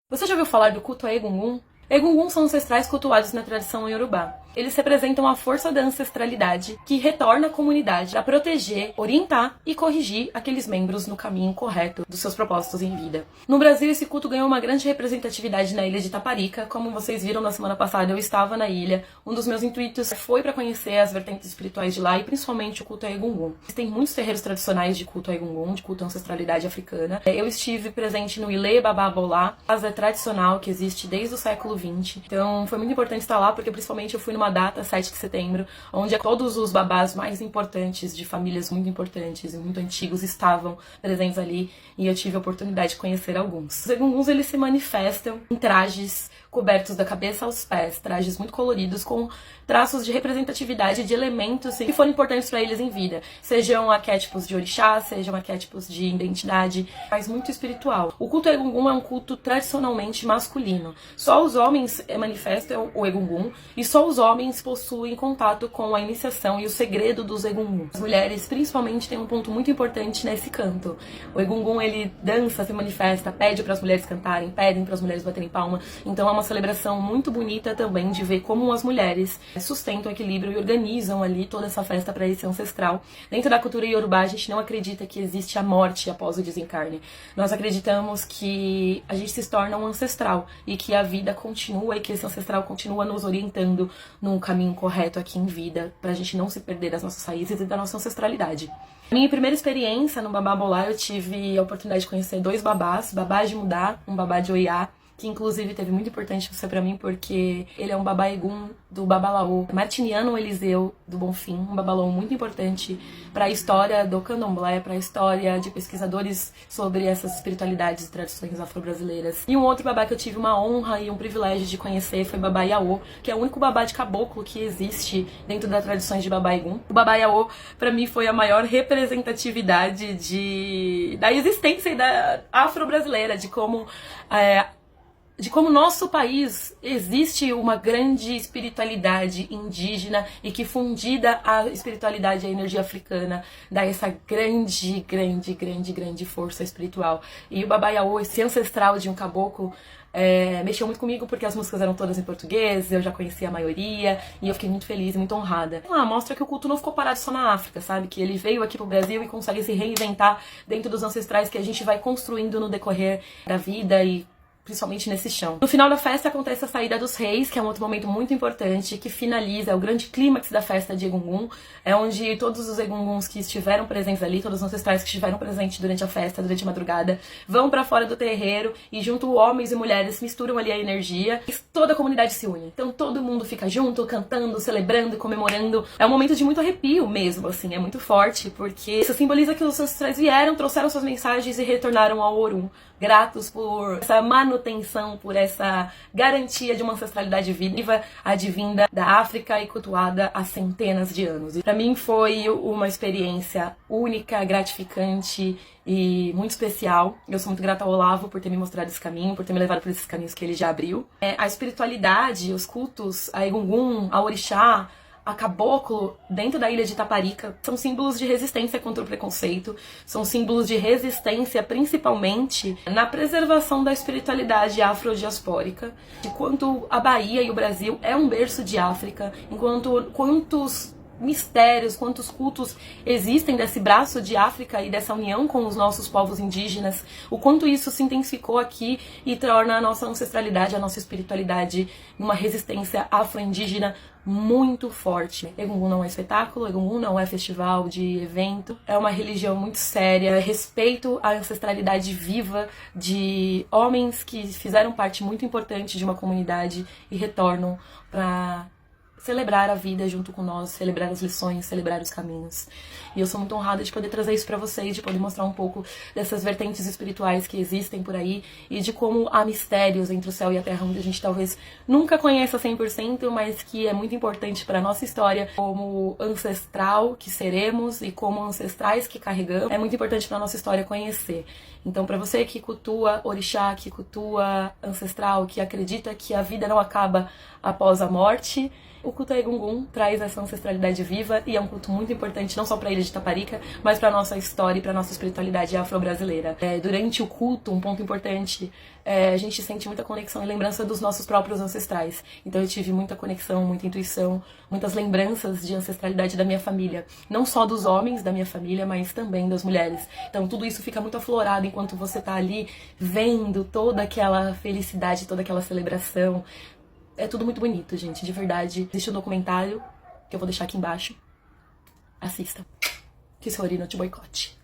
Você já ouviu falar do culto a Egungun? Egungun são ancestrais cultuados na tradição Yorubá. Eles representam a força da ancestralidade que retorna à comunidade para proteger, orientar e corrigir aqueles membros no caminho correto dos seus propósitos em vida. No Brasil, esse culto ganhou uma grande representatividade na ilha de Taparica. Como vocês viram na semana passada, eu estava na ilha. Um dos meus intuitos foi para conhecer as vertentes espirituais de lá e principalmente o culto a Egungun. Existem muitos terreiros tradicionais de culto a Egungun, de culto à ancestralidade africana. Eu estive presente no Ile Baba Bolá, casa tradicional que existe desde o século XX. Então foi muito importante estar lá, porque principalmente eu fui numa data, 7 de setembro, onde todos os babás mais importantes, de famílias muito importantes e muito antigos, estavam presentes ali, e eu tive a oportunidade de conhecer alguns. Os Egunguns, eles se manifestam em trajes cobertos da cabeça aos pés, trajes muito coloridos, com traços de representatividade de elementos que foram importantes para eles em vida, sejam arquétipos de orixá, sejam arquétipos de identidade, mas muito espiritual. O culto Egungun é um culto tradicionalmente masculino. Só os homens manifestam o Egungun e só os homens possuem contato com a iniciação e o segredo dos Egungun. As mulheres, principalmente, têm um ponto muito importante nesse canto. O Egungun, ele dança, se manifesta, pede para as mulheres cantarem, pedem para as mulheres baterem palma. Então é uma celebração muito bonita também de ver como as mulheres sustentam o equilíbrio e organizam ali toda essa festa para esse ancestral. Dentro da cultura Yorubá, a gente não acredita que existe a morte após o desencarne. Nós acreditamos que a gente se torna um ancestral e que a vida continua e que esse ancestral continua nos orientando num caminho correto aqui em vida, pra gente não se perder das nossas raízes e da nossa ancestralidade. Minha primeira experiência no Babá Bolá, eu tive a oportunidade de conhecer 2 babás, babá de Mudá, um babá de Oiá, que inclusive teve muito importante você pra mim, porque ele é um babá Egum do Babalaô, Martiniano Eliseu do Bonfim, um babalaô muito importante para a história do candomblé, para a história de pesquisadores sobre essas espiritualidades e tradições afro-brasileiras. E um outro babá que eu tive uma honra e um privilégio de conhecer foi o Babá Iaô, que é o único babá de caboclo que existe dentro das tradições de Babá Egum. O Babá Iaô, para mim, foi a maior representatividade da existência e da afro-brasileira, de como nosso país existe uma grande espiritualidade indígena e que, fundida a espiritualidade e a energia africana, dá essa grande força espiritual. E o Babá Iaô, esse ancestral de um caboclo, mexeu muito comigo, porque as músicas eram todas em português, eu já conhecia a maioria, e eu fiquei muito feliz e muito honrada. Mostra que o culto não ficou parado só na África, sabe? Que ele veio aqui pro Brasil e consegue se reinventar dentro dos ancestrais que a gente vai construindo no decorrer da vida e principalmente nesse chão. No final da festa acontece a saída dos reis, que é um outro momento muito importante, que finaliza, é o grande clímax da festa de Egungun, é onde todos os Egunguns que estiveram presentes ali, todos os ancestrais que estiveram presentes durante a festa, durante a madrugada, vão pra fora do terreiro e junto homens e mulheres misturam ali a energia e toda a comunidade se une. Então todo mundo fica junto, cantando, celebrando, comemorando. É um momento de muito arrepio mesmo, assim, é muito forte, porque isso simboliza que os ancestrais vieram, trouxeram suas mensagens e retornaram ao Orum, gratos por essa manutenção, por essa garantia de uma ancestralidade viva, advinda da África e cultuada há centenas de anos. E para mim foi uma experiência única, gratificante e muito especial. Eu sou muito grata ao Olavo por ter me mostrado esse caminho, por ter me levado por esses caminhos que ele já abriu. A espiritualidade, os cultos, a Egungun, a Orixá, a caboclo, dentro da ilha de Taparica, são símbolos de resistência contra o preconceito, são símbolos de resistência principalmente na preservação da espiritualidade afrodiaspórica, enquanto a Bahia e o Brasil é um berço de África, enquanto quantos mistérios, quantos cultos existem desse braço de África e dessa união com os nossos povos indígenas, o quanto isso se intensificou aqui e torna a nossa ancestralidade, a nossa espiritualidade numa resistência afro-indígena muito forte. Egungun não é espetáculo, Egungun não é festival de evento, é uma religião muito séria, respeito à ancestralidade viva de homens que fizeram parte muito importante de uma comunidade e retornam para celebrar a vida junto com nós, celebrar as lições, celebrar os caminhos. E eu sou muito honrada de poder trazer isso pra vocês, de poder mostrar um pouco dessas vertentes espirituais que existem por aí e de como há mistérios entre o céu e a terra, onde a gente talvez nunca conheça 100%, mas que é muito importante pra nossa história como ancestral que seremos e como ancestrais que carregamos. É muito importante pra nossa história conhecer. Então, pra você que cultua orixá, que cultua ancestral, que acredita que a vida não acaba após a morte, o culto a Egungun traz essa ancestralidade viva e é um culto muito importante não só para a ilha de Taparica, mas para nossa história e para nossa espiritualidade afro-brasileira. Durante o culto, um ponto importante, a gente sente muita conexão e lembrança dos nossos próprios ancestrais. Então eu tive muita conexão, muita intuição, muitas lembranças de ancestralidade da minha família. Não só dos homens da minha família, mas também das mulheres. Então tudo isso fica muito aflorado enquanto você tá ali vendo toda aquela felicidade, toda aquela celebração. É tudo muito bonito, gente, de verdade. Existe um documentário que eu vou deixar aqui embaixo. Assista. Que Sorry não te boicote.